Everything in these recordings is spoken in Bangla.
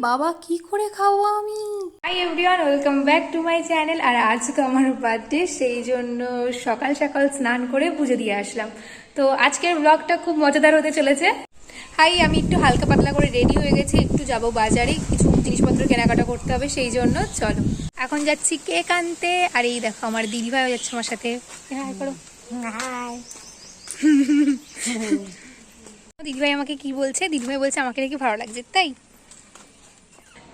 বাবা কি করে খাবো আমি? Hi everyone, welcome back to my channel. আর আজকে আমার বার্থডে, সেই জন্য সকাল সকাল স্নান করে পুজো দিয়ে আসলাম। তো আজকের ব্লগটা খুব মজাদার হতে চলেছে। হাই, আমি একটু হালকা পাতলা করে রেডি হয়ে গেছি, একটু যাব বাজারে, কিছু জিনিসপত্র কেনাকাটা করতে হবে, সেই জন্য চলো এখন যাচ্ছি কেক আনতে। আর এই দেখো আমার দিদিভাইও যাচ্ছে আমার সাথে। হাই করো। হাই। দিদিভাই আমাকে কি বলছে? দিদিভাই বলছে আমাকে নাকি ভালো লাগছে, তাই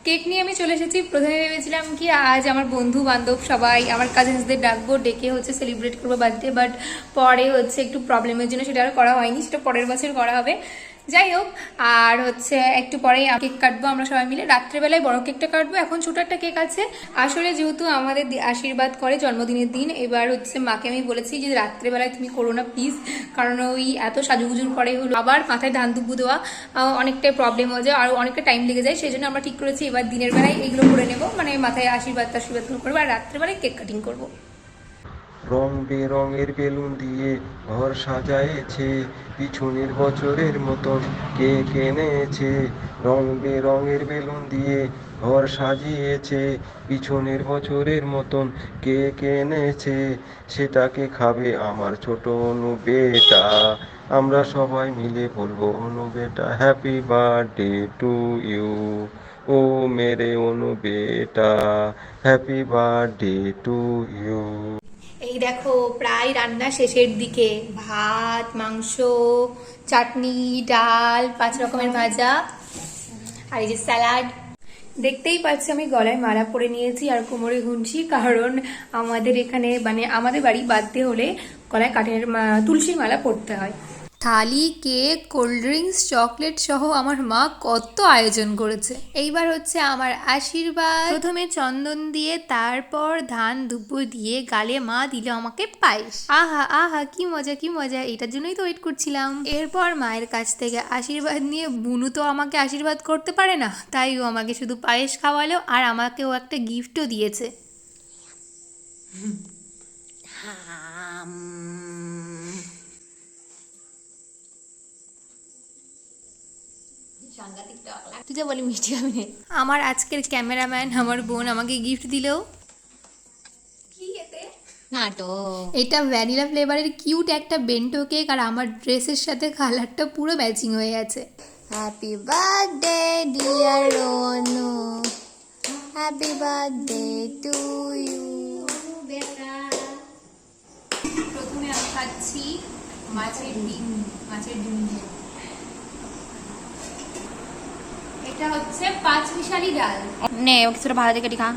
কেক নিয়ে আমি চলে এসেছি। প্রথমে ভেবেছিলাম কি আজ আমার বন্ধু বান্ধব সবাই আমার কাজিনসদের ডাকবো, ডেকে হচ্ছে সেলিব্রেট করবো বার্থডে, বাট পরে হচ্ছে একটু প্রবলেমের জন্য সেটা আর করা হয়নি, সেটা পরের বছর করা হবে। যাই হোক, আর হচ্ছে একটু পরেই কেক কাটবো আমরা সবাই মিলে, রাত্রেবেলায় বড় কেকটা কাটবো। এখন ছোট একটা কেক আছে। আসলে যেহেতু আমাদের আশীর্বাদ করে জন্মদিনের দিন, এবার হচ্ছে মাকে আমি বলেছি যে রাত্রেবেলায় তুমি করো না প্লিজ, কারণ ওই এত সাজুগুজুর পরে হলো আবার মাথায় ধান দুব্বু দেওয়া অনেকটাই প্রবলেম হয়ে যায়, আর অনেকটা টাইম লেগে যায়। সেই জন্য আমরা ঠিক করেছি এবার দিনের বেলায় এইগুলো করে নেবো, মানে মাথায় আশীর্বাদ করবো, আর রাত্রেবেলায় কেক কাটিং করবো। রং বেরঙের বেলুন দিয়ে ঘর সাজায়েছে, পিছনের বছরের মতন কেক এনেছে। রং বেরঙের বেলুন দিয়ে ঘর সাজিয়েছে, পিছনের বছরের মতন কেক এনেছে। সেটাকে খাবে আমার ছোট অনু বেটা। আমরা সবাই মিলে বলবো, অনু বেটা হ্যাপি বার্থডে টু ইউ। ও মেরে অনু বেটা, হ্যাপি বার্থডে টু ইউ। এই দেখো প্রায় রান্না শেষের দিকে, ভাত, মাংস, চাটনি, ডাল, 5 রকমের ভাজা, আর এই যে স্যালাড। দেখতেই পাচ্ছি আমি গলায় মালা পরে নিয়েছি আর কোমরে গুনছি, কারণ আমাদের এখানে মানে আমাদের বাড়ি বার্থডে হলে গলায় কাঠের তুলসী মালা পরতে হয়। থালি, কেক, কোল্ড ড্রিঙ্কস, চকলেট সহ আমার মা কত আয়োজন করেছে। এইবার হচ্ছে আমার আশীর্বাদ, প্রথমে চন্দন দিয়ে, তারপর ধান দুব্বো দিয়ে, গালে মা দিল আমাকে পায়েস। আহা আহা, কি মজা কি মজা, এটার জন্যই তো ওয়েট করছিলাম। এরপর মায়ের কাছ থেকে আশীর্বাদ নিয়ে, বুনু তো আমাকে আশীর্বাদ করতে পারে না, তাই ও আমাকে শুধু পায়েস খাওয়ালো, আর আমাকে ও একটা গিফটও দিয়েছে। তুই যা বলি মিষ্টি খাবি না। আমার আজকের ক্যামেরাম্যান আমার বোন আমাকে গিফট দিলো। কি এতে? এটা ভ্যানিলা ফ্লেভারের কিউট একটা বেন্টো কেক, আর আমার ড্রেসের সাথে কালারটা পুরো ম্যাচিং হয়ে আছে। Happy birthday dear Ronu, happy birthday to you. প্রথমে আমি খাচ্ছি মাছের ডিম দিয়ে। এটা হচ্ছে 5 মিশালি ডাল। নে কিছুটা ভালো দেখে খা।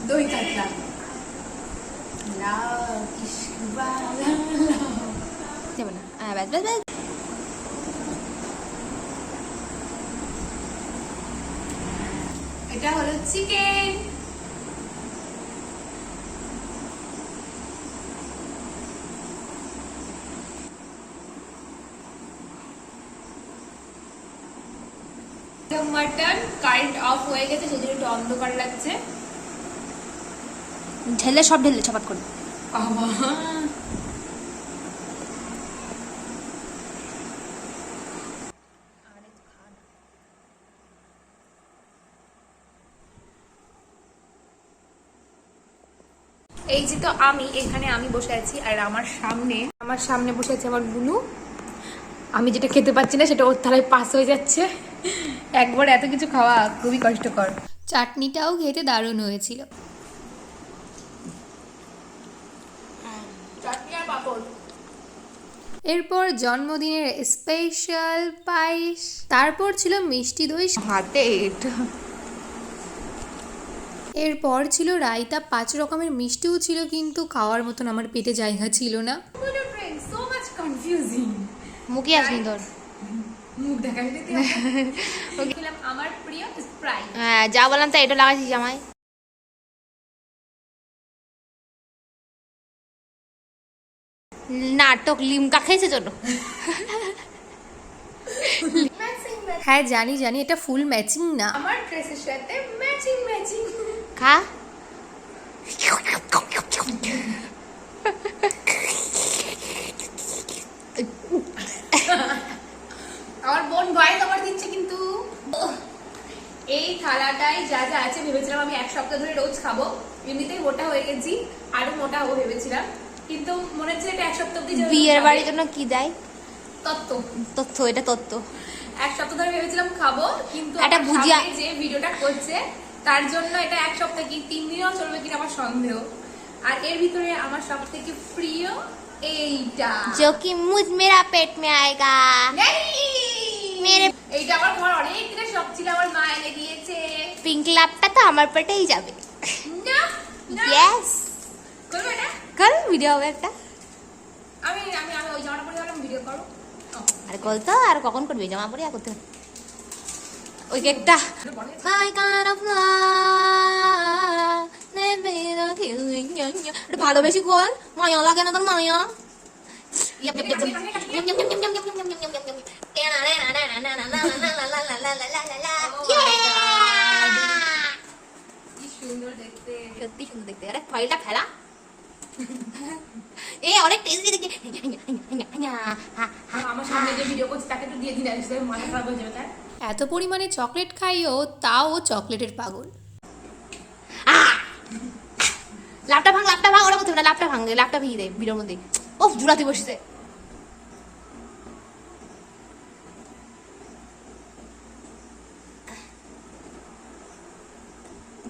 দই কাতলা। লাভ ইশক বালা লাভ। যাবে না, ব্যাস ব্যাস ব্যাস। এটা হলো চিকেন। মাটন কারেন্ট অফ হয়ে গেছে, যদি একটু অন্ধকার লাগছে। ঢেলে সব ঢেলে ছপাত করে। এই যে তো আমি এখানে বসে আছি, আর আমার সামনে বসে আছে আমার বুনু। আমি যেটা খেতে পাচ্ছি না সেটা ওর থালায় পাস হয়ে যাচ্ছে। একবার এত কিছু খাওয়া খুবই কষ্টকর। চাটনিটাও খেতে দারুণ হয়েছিল। এরপর জন্মদিনের স্পেশাল পায়েস, তারপর ছিল মিষ্টি দই হাতে। এরপর ছিল রায়তা, 5 রকমের মিষ্টিও ছিল, কিন্তু খাওয়ার মতন আমার পেটে জায়গা ছিল না। মুখে আসনি তোর। মুখ দেখা আমার প্রিয় স্প্রাইট। হ্যাঁ যা বললাম তাই, এটা লাগাইছিস আমায়। নাটক লিমকা খেয়েছে জন্য। হ্যাঁ জানি এটা ফুল ম্যাচিং না, আমার ড্রেসের সাথে ম্যাচিং। খা। থালাটাই যা যা আছে ভেবেছিলাম আমি এক সপ্তাহ ধরে রোজ খাবো, এমনিতেই মোটা হয়ে গেছি, আরো মোটা হবো ভেবেছিলাম, কিন্তু মনে হচ্ছে এটা এক সপ্তাহ অব্দি যেভাবে বিয়ের খাবে- বাড়ির জন্য কি দেয়? তত্ত্ব। তথ্য, এটা তথ্য। এক সপ্তাহ ধরে ভেবেছিলাম খাবো, কিন্তু একটা আমার ভুজিয়া- সামনে যে ভিডিওটা করছে তার জন্য এটা এক সপ্তাহ কি 3 দিনও চলবে কিনা আমার সন্দেহ। আর এর ভিতরে আমার সব থেকে প্রিয় এইটা, जो कि मुझ मेरा पेट में आएगा। মেরে- এইটা আমার ঘর অনেক দিনের শখ ছিল, আমার মা এনে দিয়েছে। পিঙ্ক লাভটা তো আমার পেটেই যাবে। না না, ইয়েস, করবে না। কর ভিডিও হবে একটা। আমি আমি আমি ওই জামাটা পরে গেলাম ভিডিও করো। আরে কল তো, আর কখন করবি? জামা পরে আর করতে হবে। ওই কেকটা My kind of love, never killing you. এটা ভালোবেসি কল, মায়া লাগে না তোর মায়া? Yup, yup, yup, yup, yup, yup, yup, yup, yup, yup, yup, yup, yup. Yeah! কি সুন্দর দেখতে। সত্যি সুন্দর দেখতে। আরে ফাইলটা ফেলা। এ অনেক টেস্টি দেখতে। আমার সামনে যে ভিডিও করছে তাকে একটু দিয়ে দিন, আসলে মাথা খারাপ হয়ে যাবে তার। এত পরিমাণে চকলেট খাইও তাও চকলেটের পাগল। লাপটা ভাঙ, ওরা করতে হবে না, লাপটা ভাঙ, লাপটা ভেঙে দেয় ভিডিওর মধ্যে। ও জুড়াতে বসেছে।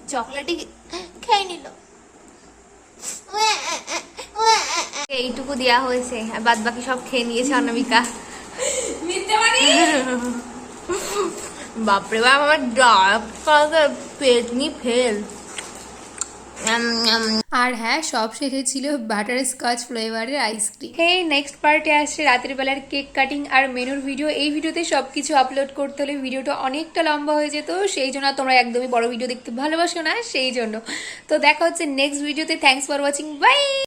চকলেটই খেয়ে নিল। এইটুকু দেয়া হয়েছে, আর বাদ বাকি সব খেয়ে নিয়েছে অনামিকা। মিথ্যে মানে বাপরে বাপ, আমার ডার্ক পেট নি ফেল। আর হ্যাঁ, সব শেষে ছিল বাটার স্কচ ফ্লেভারের আইসক্রিম। হে নেক্সট পার্টে আসছে রাতের বেলার কেক কাটিং আর মেনুর ভিডিও। এই ভিডিওতে সবকিছু আপলোড করতে হলে ভিডিওটা অনেকটা লম্বা হয়ে যেত, সেই জন্য তোমরা একদমই বড় ভিডিও দেখতে ভালোবাসো না, সেই জন্য। তো দেখা হচ্ছে নেক্সট ভিডিওতে। Thanks for watching, by.